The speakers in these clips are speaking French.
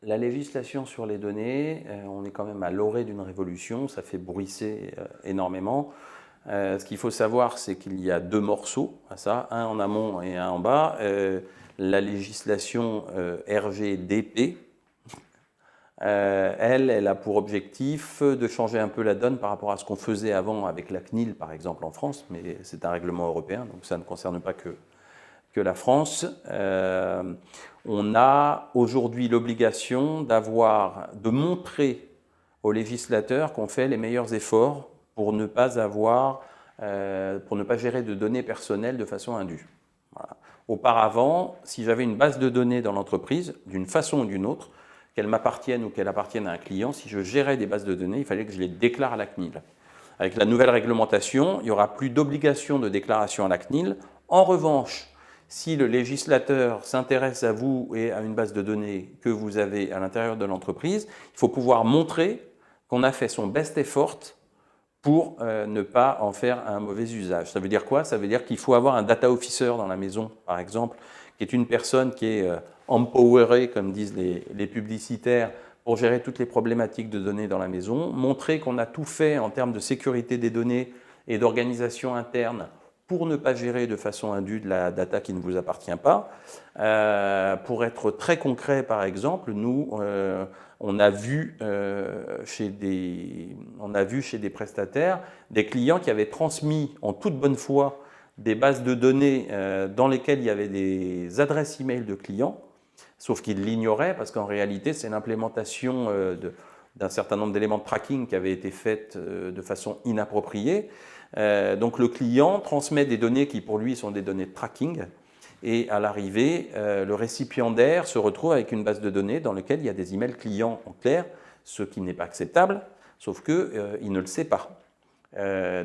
La législation sur les données, on est quand même à l'orée d'une révolution, ça fait bruisser énormément. Ce qu'il faut savoir, c'est qu'il y a deux morceaux à ça, un en amont et un en bas. La législation RGDP, elle a pour objectif de changer un peu la donne par rapport à ce qu'on faisait avant avec la CNIL, par exemple, en France, mais c'est un règlement européen, donc ça ne concerne pas que la France. On a aujourd'hui l'obligation de montrer aux législateurs qu'on fait les meilleurs efforts pour ne pas gérer de données personnelles de façon indue. Voilà. Auparavant, si j'avais une base de données dans l'entreprise, d'une façon ou d'une autre, qu'elle m'appartienne ou qu'elle appartienne à un client, si je gérais des bases de données, il fallait que je les déclare à la CNIL. Avec la nouvelle réglementation, il n'y aura plus d'obligation de déclaration à la CNIL. En revanche, si le législateur s'intéresse à vous et à une base de données que vous avez à l'intérieur de l'entreprise, il faut pouvoir montrer qu'on a fait son best effort pour ne pas en faire un mauvais usage. Ça veut dire quoi? Ça veut dire qu'il faut avoir un data officer dans la maison, par exemple, qui est une personne qui est empowerée, comme disent les publicitaires, pour gérer toutes les problématiques de données dans la maison, montrer qu'on a tout fait en termes de sécurité des données et d'organisation interne pour ne pas gérer de façon indue de la data qui ne vous appartient pas. Pour être très concret, par exemple, nous, on a vu chez des prestataires des clients qui avaient transmis en toute bonne foi des bases de données dans lesquelles il y avait des adresses e-mail de clients, sauf qu'ils l'ignoraient parce qu'en réalité, c'est l'implémentation d'un certain nombre d'éléments de tracking qui avaient été faits de façon inappropriée. Donc le client transmet des données qui pour lui sont des données de tracking et à l'arrivée, le récipiendaire se retrouve avec une base de données dans laquelle il y a des emails clients en clair, ce qui n'est pas acceptable, sauf qu'il ne le sait pas.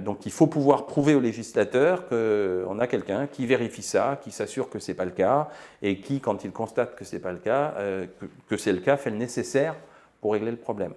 Donc il faut pouvoir prouver au législateur qu'on a quelqu'un qui vérifie ça, qui s'assure que ce n'est pas le cas et qui, quand il constate que ce n'est pas le cas, que c'est le cas, fait le nécessaire pour régler le problème.